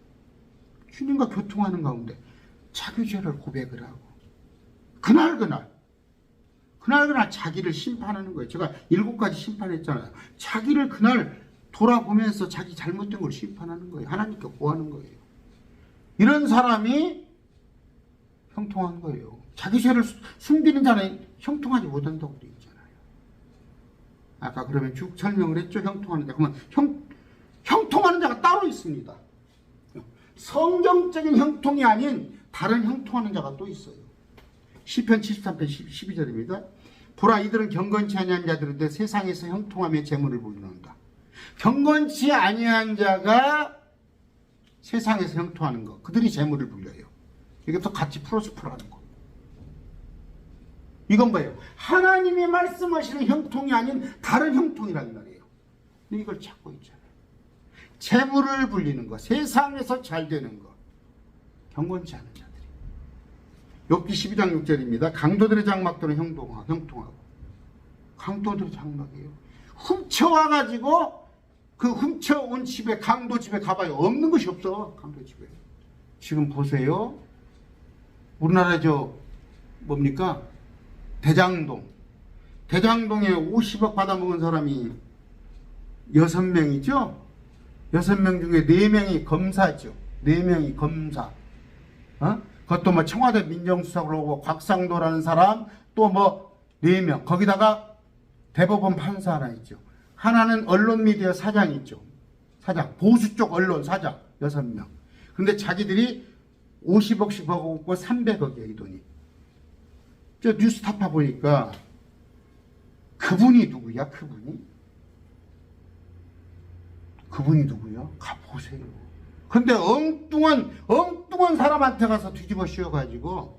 주님과 교통하는 가운데 자기 죄를 고백을 하고 그날 자기를 심판하는 거예요. 제가 7가지 심판했잖아요. 자기를 그날 돌아보면서 자기 잘못된 걸 심판하는 거예요. 하나님께 구하는 거예요. 이런 사람이 형통한 거예요. 자기 죄를 숨기는 자는 형통하지 못한다고 되어 있잖아요. 아까 그러면 쭉 설명을 했죠. 형통하는 자. 그러면 형통하는 자가 따로 있습니다. 성경적인 형통이 아닌 다른 형통하는 자가 또 있어요. 시편 73편 12절입니다. 보라 이들은 경건치 아니한 자들인데 세상에서 형통하며 재물을 불리는다. 경건치 아니한 자가 세상에서 형통하는 거. 그들이 재물을 불려요. 이것도 같이 풀어서 풀어가는 거. 이건 뭐예요? 하나님이 말씀하시는 형통이 아닌 다른 형통이라는 말이에요. 근데 이걸 찾고 있잖아요. 재물을 불리는 거, 세상에서 잘 되는 거, 경건치 않은 자들이. 욥기 12장 6절입니다. 강도들의 장막들은 형통하고. 강도들의 장막이에요. 훔쳐와가지고 그 훔쳐온 집에, 강도 집에 가봐요. 없는 것이 없어. 강도 집에. 지금 보세요. 우리나라 뭡니까? 대장동에 50억 받아먹은 사람이 6명이죠? 6명 중에 4명이 검사죠. 4명이 검사. 그것도 뭐 청와대 민정수석으로 오고 곽상도라는 사람, 또 뭐 4명. 거기다가 대법원 판사 하나 있죠. 하나는 언론미디어 사장 있죠. 사장. 보수 쪽 언론 사장. 6명. 근데 자기들이 50억씩 벌고 300억이에요, 이 돈이. 저 뉴스타파 보니까 그분이 누구야, 그분이 누구야? 가보세요. 근데 엉뚱한 사람한테 가서 뒤집어 씌워가지고,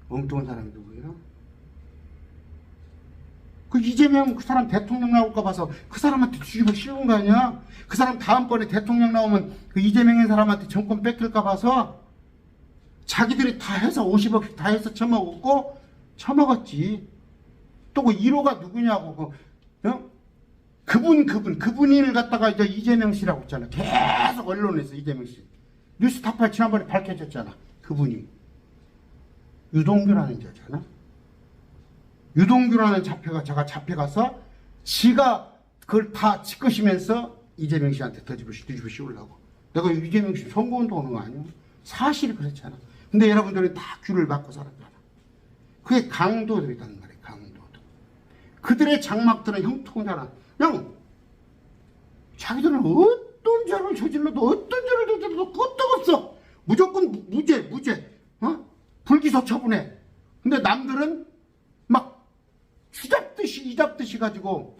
엉뚱한 사람이 누구야? 그 이재명 그 사람 대통령 나올까 봐서 그 사람한테 뒤집어 씌운 거 아니야? 그 사람 다음번에 대통령 나오면 그 이재명의 사람한테 정권 뺏길까 봐서 자기들이 다 해서 50억씩 다 해서 처먹었지. 또 그 1호가 누구냐고, 그분을 갖다가 이제 이재명 씨라고 했잖아. 계속 언론에서 이재명 씨. 뉴스타파 지난번에 밝혀졌잖아. 그분이. 유동규라는 자잖아. 유동규라는 자가 잡혀가서 지가 그걸 다 짓것이면서 이재명 씨한테 뒤집어 씌우려고. 내가 이재명 씨 선거운동 하는 거 아니야? 사실이 그렇잖아. 근데 여러분들이 다 귀를 막고 살았잖아. 그게 강도들이란 말이에요. 강도들. 그들의 장막들은 형통하잖아. 그냥 자기들은 어떤 죄를 저질러도 끄떡없어. 무조건 무죄. 불기소 처분해. 근데 남들은 막 이잡듯이 가지고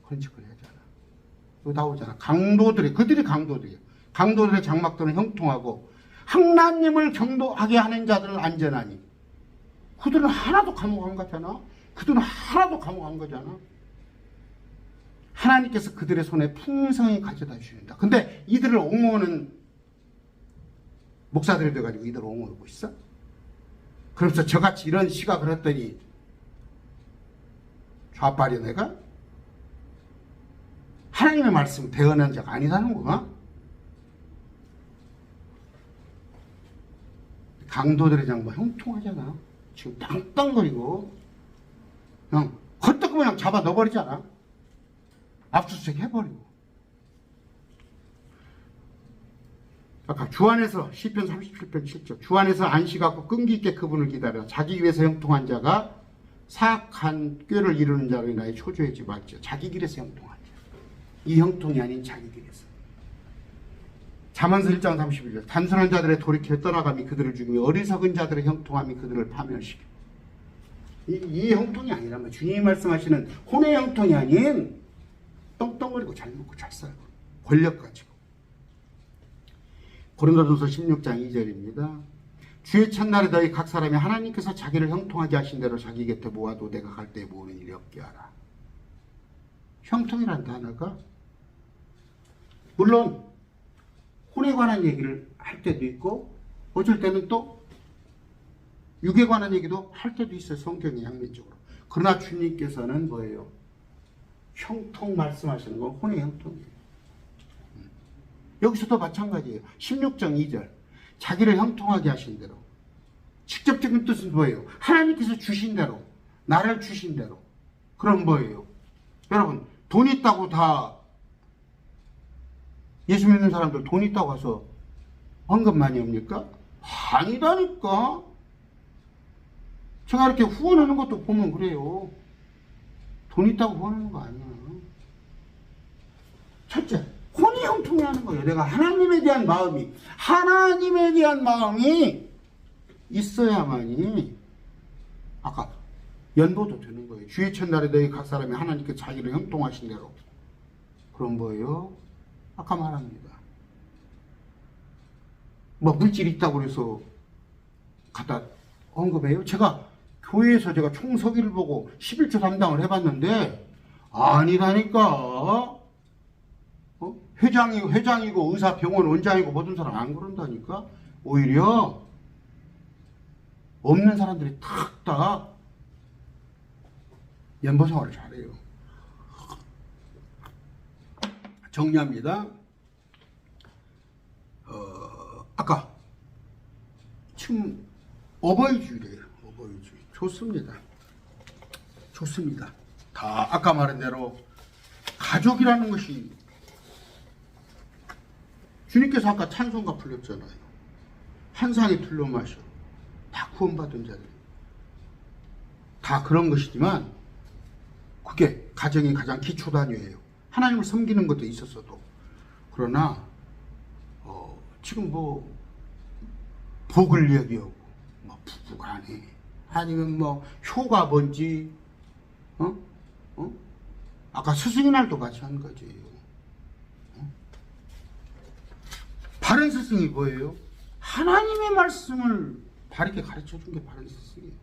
그런 짓을 하잖아. 여기 나오잖아. 그들이 강도들이에요. 강도들의 장막들은 형통하고 하나님을 경도하게 하는 자들은 안전하니. 그들은 하나도 감옥 안 갔잖아. 하나님께서 그들의 손에 풍성히 가져다 주신다. 근데 이들을 옹호하는 목사들이 돼가지고 이들을 옹호하고 있어? 그러면서 저같이 이런 시각을 했더니 좌빨이 내가? 하나님의 말씀 대언한 자가 아니라는 거야? 강도들의 장막 형통하잖아. 지금 땅땅거리고 그냥 헐떡 그냥 잡아 넣어버리잖아. 압수수색 해버리고. 아까 주안에서 시편 37편 7절 주안에서 안식하고 끈기 있게 그분을 기다려 자기 길에서 형통한 자가 사악한 꾀를 이루는 자로 인하여 초조해지 말지어. 자기 길에서 형통한 자. 이 형통이 아닌 자기 길에서. 잠언서 1장 31절 단순한 자들의 돌이켜 떠나감이 그들을 죽이며 어리석은 자들의 형통함이 그들을 파멸시켜. 이 형통이 아니란 말이야. 주님이 말씀하시는 혼의 형통이 아닌 떵떵거리고 잘 먹고 잘 살고 권력 가지고. 고린도전서 16장 2절입니다. 주의 첫날에 너희 각 사람이 하나님께서 자기를 형통하게 하신 대로 자기 곁에 모아도 내가 갈 때에 모으는 일이 없게 하라. 형통이라는 단어가 물론 혼에 관한 얘기를 할 때도 있고 어쩔 때는 또 육에 관한 얘기도 할 때도 있어요. 성경의 양면적으로. 그러나 주님께서는 뭐예요? 형통 말씀하시는 건 혼의 형통이에요. 여기서도 마찬가지예요. 16장 2절 자기를 형통하게 하신 대로. 직접적인 뜻은 뭐예요? 하나님께서 주신 대로, 나를 주신 대로. 그럼 뭐예요? 여러분 돈 있다고 다 예수 믿는 사람들 돈 있다고 해서 헌금 많이 합니까? 아니다니까. 제가 이렇게 후원하는 것도 보면 그래요. 돈 있다고 후원하는 거 아니야. 첫째, 혼이 형통해 하는 거예요. 내가 하나님에 대한 마음이 있어야만이 아까 연보도 되는 거예요. 주의 첫날에 너희 각 사람이 하나님께 자기를 형통하신 대로. 그럼 뭐예요? 아까 말합니다. 뭐 물질 있다고 그래서 갖다 언급해요? 제가 교회에서 제가 총서기를 보고 11조 담당을 해봤는데 아니라니까. 회장이고 의사 병원 원장이고 모든 사람 안 그런다니까. 오히려 없는 사람들이 탁 연보생활을 잘해요. 정리합니다. 아까 지금 어버이주의래요. 어버이주의 좋습니다. 좋습니다. 다 아까 말한 대로 가족이라는 것이 주님께서 아까 찬송가 불렀잖아요. 한 상에 둘러 마셔 다 구원받은 자들 다 그런 것이지만 그게 가정이 가장 기초 단위예요. 하나님을 섬기는 것도 있었어도 그러나 지금 뭐 복을 얘기하고 뭐 부부간에 아니면 뭐 효가 뭔지 아까 스승의 날도 같이 한 거지. 바른 스승이 뭐예요? 하나님의 말씀을 바르게 가르쳐 준 게 바른 스승이에요.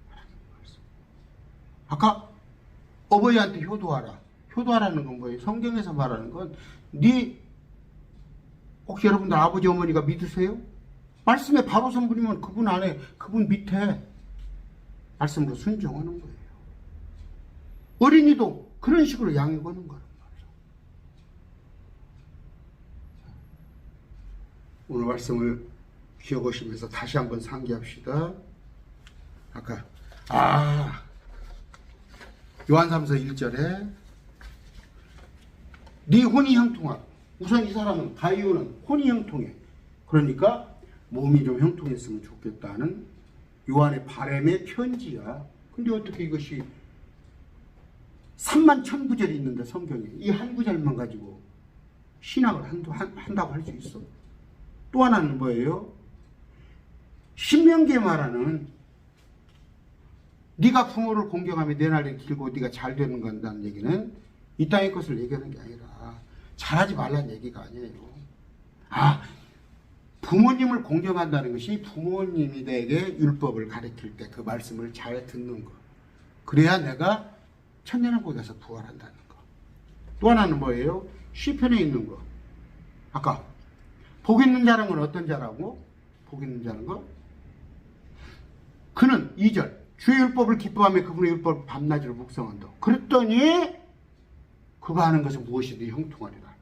하나님의 말씀. 아까 어버이한테 효도하라. 효도하라는 건 뭐예요? 성경에서 말하는 건 혹시 여러분들 아버지 어머니가 믿으세요? 말씀에 바로 선 분이면 그분 안에 그분 밑에 말씀으로 순종하는 거예요. 어린이도 그런 식으로 양육하는 거란 말이에요. 오늘 말씀을 기억하시면서 다시 한번 상기합시다. 아까 요한삼서 1절에 네 혼이 형통하라. 우선 이 사람은 가이오는 혼이 형통해. 그러니까 몸이 좀 형통했으면 좋겠다는 요한의 바람의 편지야. 근데 어떻게 이것이 31,000구절이 있는데 성경에 이 한 구절만 가지고 신학을 한다고 할 수 있어? 또 하나는 뭐예요? 신명기에 말하는 네가 부모를 공경하며 내 날이 길고 네가 잘 되는 건다는 얘기는 이 땅의 것을 얘기하는 게 아니라 잘하지 말라는 얘기가 아니에요. 부모님을 공경한다는 것이 부모님이 내게 율법을 가르칠 때 그 말씀을 잘 듣는 거. 그래야 내가 천년왕국에 가서 부활한다는 거. 또 하나는 뭐예요? 시편에 있는 거. 아까 복 있는 자라는 건 어떤 자라고? 복 있는 자라는 거? 그는 2절 주의 율법을 기뻐하며 그분의 율법을 밤낮으로 묵상한다. 그랬더니 그가 하는 것은 무엇이든 형통하리라.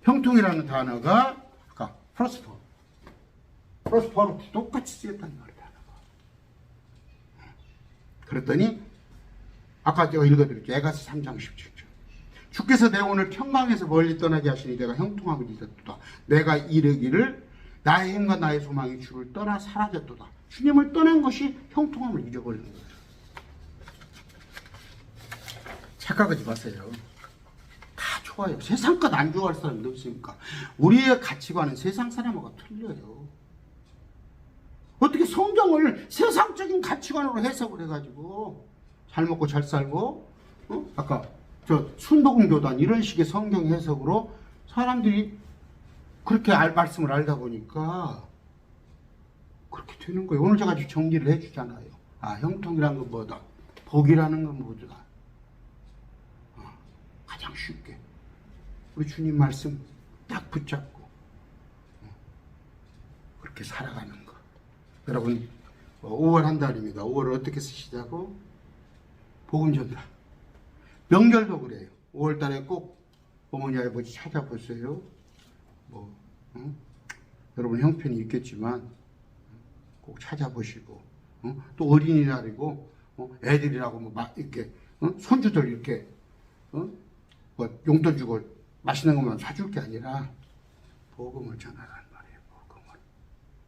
형통이라는 단어가 아까 프로스퍼로 똑같이 쓰였단 말이야. 그랬더니 아까 제가 읽어드렸죠. 에가서 3장 17절. 주께서 내 오늘 평강에서 멀리 떠나게 하시니 내가 형통함을 잊었도다. 내가 이르기를 나의 힘과 나의 소망이 주를 떠나 사라졌도다. 주님을 떠난 것이 형통함을 잊어버리는 거예요. 착각하지 마세요. 다 좋아요. 세상 것 안 좋아할 사람이 없으니까. 우리의 가치관은 세상 사람하고 틀려요. 어떻게 성경을 세상적인 가치관으로 해석을 해가지고 잘 먹고 잘 살고 아까 순복음 교단 이런 식의 성경 해석으로 사람들이 그렇게 말씀을 알다 보니까 그렇게 되는 거예요. 오늘 제가 정리를 해주잖아요. 형통이란 건 뭐다? 복이라는 건 뭐다? 가장 쉽게 우리 주님 말씀 딱 붙잡고 그렇게 살아가는 거. 여러분 5월 한 달입니다. 5월을 어떻게 쓰시자고? 복음 전달. 명절도 그래요. 5월 달에 꼭 어머니 아버지 찾아보세요. 여러분 형편이 있겠지만 꼭 찾아보시고 또 어린이날이고 애들이라고 이렇게 손주들 이렇게 용돈 주고 맛있는 것만 사줄 게 아니라 복음을 전하란 말이에요. 복음을.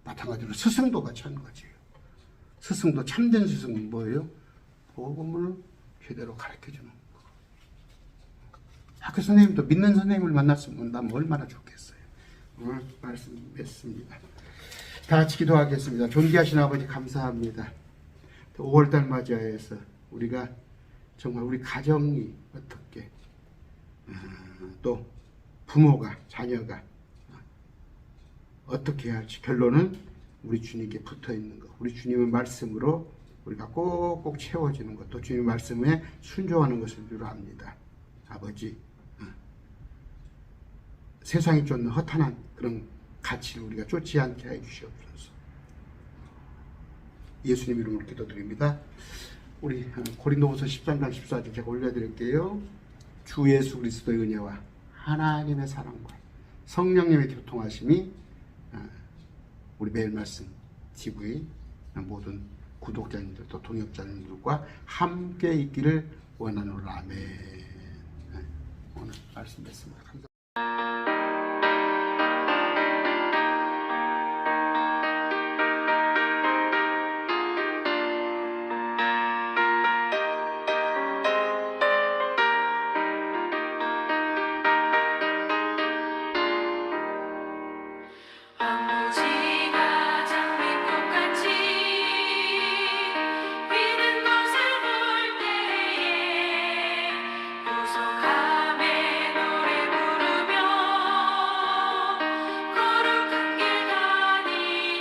마찬가지로 스승도 같이 하는 거지. 스승도 참된 스승은 뭐예요? 복음을 제대로 가르쳐주는 거. 학교 선생님도 믿는 선생님을 만났으면 난 얼마나 좋겠어요. 오늘 말씀 맺습니다. 다 같이 기도하겠습니다. 존귀하신 아버지 감사합니다. 5월달 맞이하여서 우리가 정말 우리 가정이 어떻게 또 부모가 자녀가 어떻게 해야 할지 결론은 우리 주님께 붙어 있는 거. 우리 주님의 말씀으로 우리가 꼭꼭 채워지는 것도 주님 말씀에 순종하는 것을 주로합니다. 아버지, 세상이 쫓는 허탄한 그런 가치를 우리가 쫓지 않게 해 주시옵소서. 예수님 이름으로 기도드립니다. 우리 고린도후서 13장 14절 제가 올려드릴게요. 주 예수 그리스도의 은혜와 하나님의 사랑과 성령님의 교통하심이 우리 매일 말씀 TV 모든 구독자님들 또 동역자님들과 함께 있기를 원하노라. 아멘. 오늘 말씀 뵙습니다. 감사합니다. 아버지가 장미꽃같이 피는 것을 볼 때에 보석함에 노래 부르며 거룩한 길 다니니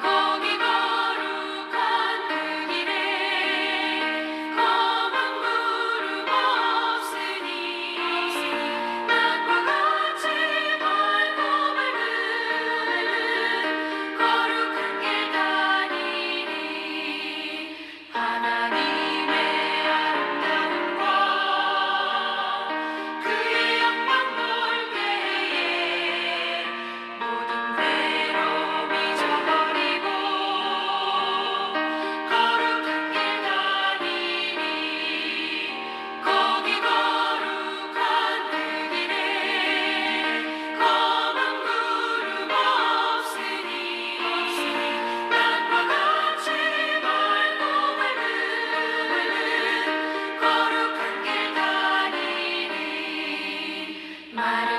거기 거룩한 그 길에 검은 구름 없으니 낮과 같이 맑고 거룩한 길 다니니 하나님의 아름다움과 그의 영광 볼 때에 모든 괴로움 잊어버리고 거룩한 길 다니니 거기 거룩한 그 길에 검은 구름 없으니 낮과 같이 맑고 거룩한 길 다니니 마른